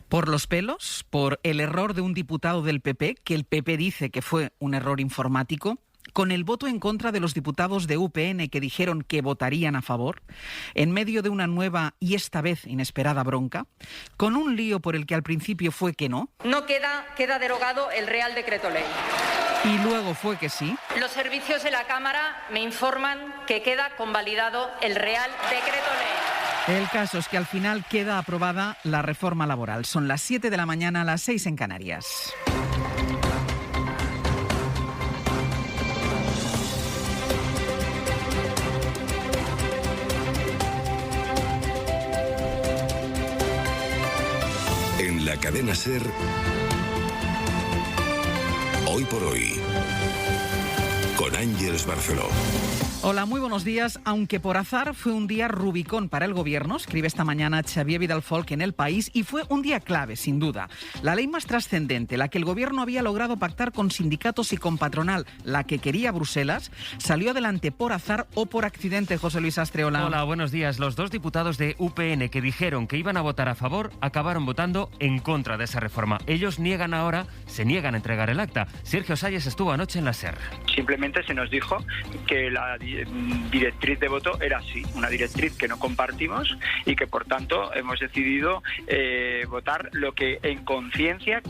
Por los pelos, por el error de un diputado del PP, que el PP dice que fue un error informático, con el voto en contra de los diputados de UPN que dijeron que votarían a favor, en medio de una nueva y esta vez inesperada bronca, con un lío por el que al principio fue que no. No queda derogado el Real Decreto Ley. Y luego fue que sí. Los servicios de la Cámara me informan que queda convalidado el Real Decreto Ley. El caso es que al final queda aprobada la reforma laboral. Son las 7 de la mañana, las 6 en Canarias. En la cadena SER, Hoy por Hoy, con Ángeles Barceló. Hola, muy buenos días. Aunque por azar fue un día Rubicón para el Gobierno, escribe esta mañana Xavier Vidal-Folk en El País, y fue un día clave, sin duda. La ley más trascendente, la que el Gobierno había logrado pactar con sindicatos y con patronal, la que quería Bruselas, salió adelante por azar o por accidente. José Luis Astreola. Hola, buenos días. Los dos diputados de UPN que dijeron que iban a votar a favor acabaron votando en contra de esa reforma. Ellos se niegan a entregar el acta. Sergio Sayes estuvo anoche en la SER. Simplemente se nos dijo que la directriz de voto era así, una directriz que no compartimos y que por tanto hemos decidido votar lo que en conciencia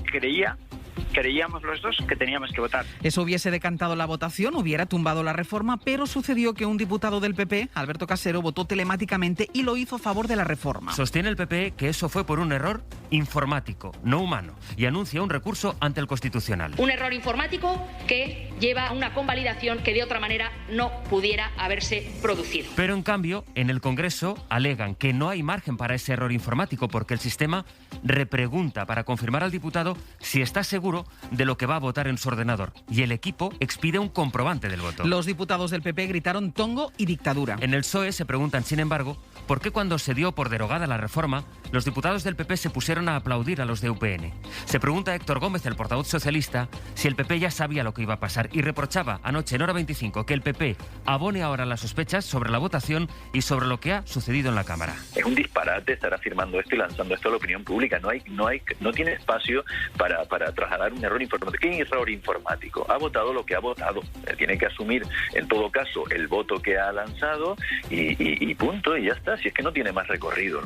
creíamos los dos que teníamos que votar. Eso hubiese decantado la votación, hubiera tumbado la reforma, pero sucedió que un diputado del PP, Alberto Casero, votó telemáticamente y lo hizo a favor de la reforma. Sostiene el PP que eso fue por un error informático, no humano, y anuncia un recurso ante el Constitucional. Un error informático que lleva a una convalidación que de otra manera no pudiera haberse producido. Pero en cambio, en el Congreso alegan que no hay margen para ese error informático porque el sistema repregunta para confirmar al diputado si está seguro de lo que va a votar en su ordenador, y el equipo expide un comprobante del voto. Los diputados del PP gritaron tongo y dictadura. En el PSOE se preguntan, sin embargo, por qué cuando se dio por derogada la reforma, los diputados del PP se pusieron a aplaudir a los de UPN. Se pregunta Héctor Gómez, el portavoz socialista, si el PP ya sabía lo que iba a pasar y reprochaba anoche en Hora 25 que el PP abone ahora las sospechas sobre la votación y sobre lo que ha sucedido en la Cámara. Es un disparate estar afirmando esto y lanzando esto a la opinión pública. No tiene espacio para trasladar un error informático. ¿Qué error informático? Ha votado lo que ha votado. Tiene que asumir, en todo caso, el voto que ha lanzado y punto, y ya está. Si es que no tiene más recorrido.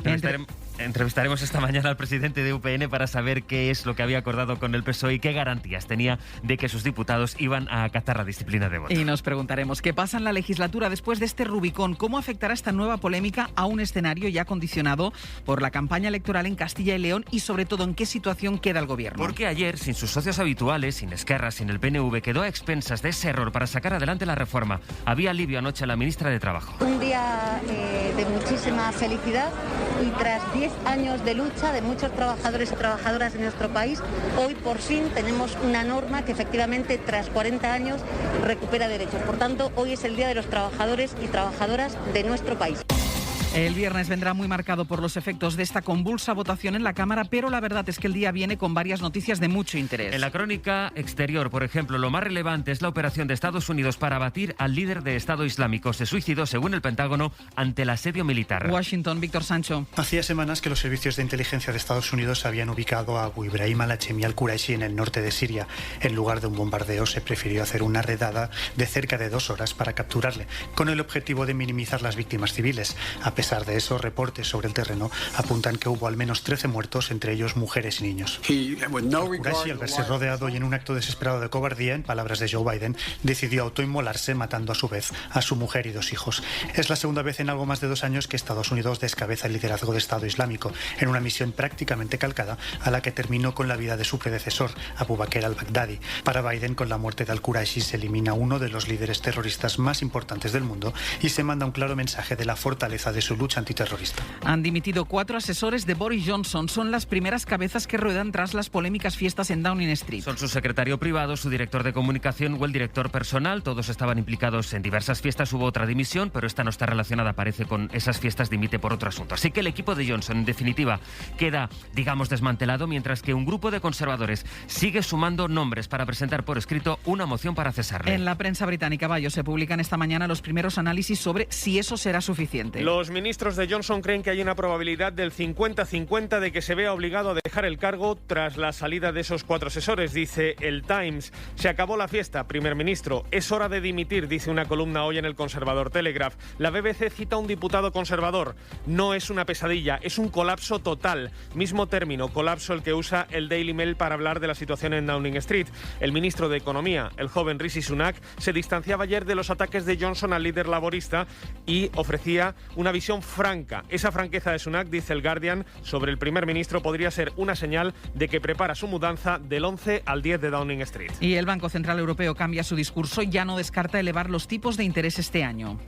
Entrevistaremos esta mañana al presidente de UPN para saber qué es lo que había acordado con el PSOE y qué garantías tenía de que sus diputados iban a acatar la disciplina de voto. Y nos preguntaremos qué pasa en la legislatura después de este Rubicón, cómo afectará esta nueva polémica a un escenario ya condicionado por la campaña electoral en Castilla y León y sobre todo en qué situación queda el Gobierno. Porque ayer, sin sus socios habituales, sin Esquerra, sin el PNV, quedó a expensas de ese error para sacar adelante la reforma. Había alivio anoche a la ministra de Trabajo. Un día de muchísima felicidad y tras 10 años de lucha de muchos trabajadores y trabajadoras en nuestro país, hoy por fin tenemos una norma que efectivamente tras 40 años recupera derechos. Por tanto, hoy es el día de los trabajadores y trabajadoras de nuestro país. El viernes vendrá muy marcado por los efectos de esta convulsa votación en la Cámara, pero la verdad es que el día viene con varias noticias de mucho interés. En la crónica exterior, por ejemplo, lo más relevante es la operación de Estados Unidos para abatir al líder de Estado Islámico. Se suicidó, según el Pentágono, ante el asedio militar. Washington, Víctor Sancho. Hacía semanas que los servicios de inteligencia de Estados Unidos habían ubicado a Abu Ibrahim al-Hachemi al-Quraishi en el norte de Siria. En lugar de un bombardeo, se prefirió hacer una redada de cerca de 2 horas para capturarle, con el objetivo de minimizar las víctimas civiles. A pesar de eso, reportes sobre el terreno apuntan que hubo al menos 13 muertos, entre ellos mujeres y niños. Al-Quraishi, al verse rodeado y en un acto desesperado de cobardía, en palabras de Joe Biden, decidió autoinmolarse, matando a su vez a su mujer y 2 hijos. Es la segunda vez en algo más de 2 años que Estados Unidos descabeza el liderazgo de Estado Islámico, en una misión prácticamente calcada a la que terminó con la vida de su predecesor, Abu Bakr al-Baghdadi. Para Biden, con la muerte de al-Quraishi se elimina uno de los líderes terroristas más importantes del mundo y se manda un claro mensaje de la fortaleza de su lucha antiterrorista. Han dimitido 4 asesores de Boris Johnson. Son las primeras cabezas que ruedan tras las polémicas fiestas en Downing Street. Son su secretario privado, su director de comunicación o el director personal. Todos estaban implicados en diversas fiestas. Hubo otra dimisión, pero esta no está relacionada, parece, con esas fiestas. Dimite por otro asunto. Así que el equipo de Johnson, en definitiva, queda, digamos, desmantelado, mientras que un grupo de conservadores sigue sumando nombres para presentar por escrito una moción para cesarle. En la prensa británica, Bayo, se publican esta mañana los primeros análisis sobre si eso será suficiente. Los ministros de Johnson creen que hay una probabilidad del 50-50 de que se vea obligado a dejar el cargo tras la salida de esos 4 asesores, dice el Times. Se acabó la fiesta, primer ministro. Es hora de dimitir, dice una columna hoy en el Conservador Telegraph. La BBC cita a un diputado conservador. No es una pesadilla, es un colapso total. Mismo término, colapso, el que usa el Daily Mail para hablar de la situación en Downing Street. El ministro de Economía, el joven Rishi Sunak, se distanciaba ayer de los ataques de Johnson al líder laborista y ofrecía una visión franca. Esa franqueza de Sunak, dice el Guardian, sobre el primer ministro podría ser una señal de que prepara su mudanza del 11 al 10 de Downing Street. Y el Banco Central Europeo cambia su discurso y ya no descarta elevar los tipos de interés este año.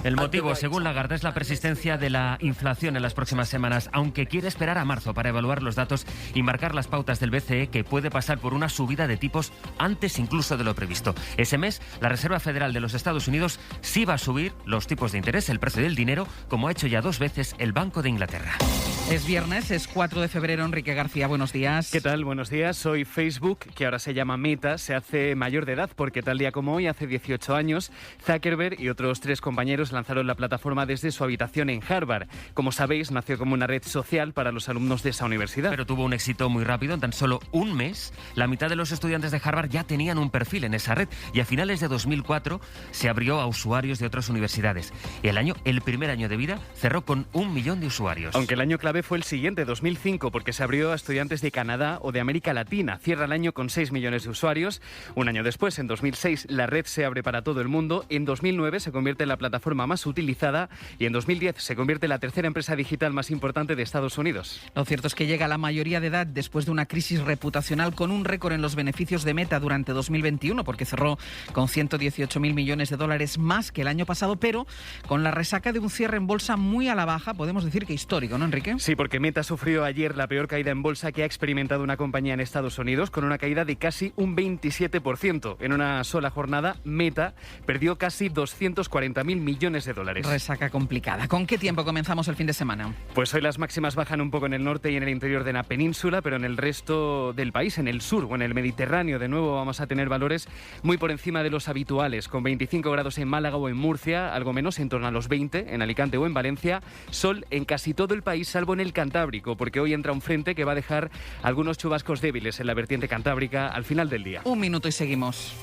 El motivo, según Lagarde, es la persistencia de la inflación en las próximas semanas, aunque quiere esperar a marzo para evaluar los datos y marcar las pautas del BCE, que puede pasar por una subida de tipos antes incluso de lo previsto. Ese mes, la Reserva Federal de los Estados Unidos sí va a subir los tipos de interés, el precio del dinero, como ha hecho ya 2 veces el Banco de Inglaterra. Es viernes, es 4 de febrero. Enrique García, buenos días. ¿Qué tal? Buenos días. Hoy Facebook, que ahora se llama Meta, se hace mayor de edad porque tal día como hoy, hace 18 años, Zuckerberg y otros 3 compañeros lanzaron la plataforma desde su habitación en Harvard. Como sabéis, nació como una red social para los alumnos de esa universidad. Pero tuvo un éxito muy rápido. En tan solo un mes, la mitad de los estudiantes de Harvard ya tenían un perfil en esa red y a finales de 2004 se abrió a usuarios de otras universidades. Y el primer año de vida, cerró con 1 millón de usuarios. Aunque el año clave fue el siguiente, 2005, porque se abrió a estudiantes de Canadá o de América Latina. Cierra el año con 6 millones de usuarios. Un año después, en 2006, la red se abre para todo el mundo. En 2009 se convierte en la plataforma más utilizada y en 2010 se convierte en la tercera empresa digital más importante de Estados Unidos. Lo cierto es que llega a la mayoría de edad después de una crisis reputacional con un récord en los beneficios de Meta durante 2021, porque cerró con 118.000 millones de dólares más que el año pasado, pero con la resaca de un cierre en bolsa muy a la baja, podemos decir que histórico, ¿no, Enrique? Sí, porque Meta sufrió ayer la peor caída en bolsa que ha experimentado una compañía en Estados Unidos, con una caída de casi un 27%. En una sola jornada, Meta perdió casi 240.000 millones de dólares. Resaca complicada. ¿Con qué tiempo comenzamos el fin de semana? Pues hoy las máximas bajan un poco en el norte y en el interior de la península, pero en el resto del país, en el sur o en el Mediterráneo, de nuevo vamos a tener valores muy por encima de los habituales, con 25 grados en Málaga o en Murcia, algo menos, en torno a los 20 en Alicante o en Valencia. Sol en casi todo el país, salvo en el Cantábrico, porque hoy entra un frente que va a dejar algunos chubascos débiles en la vertiente cantábrica al final del día. 1 minuto y seguimos.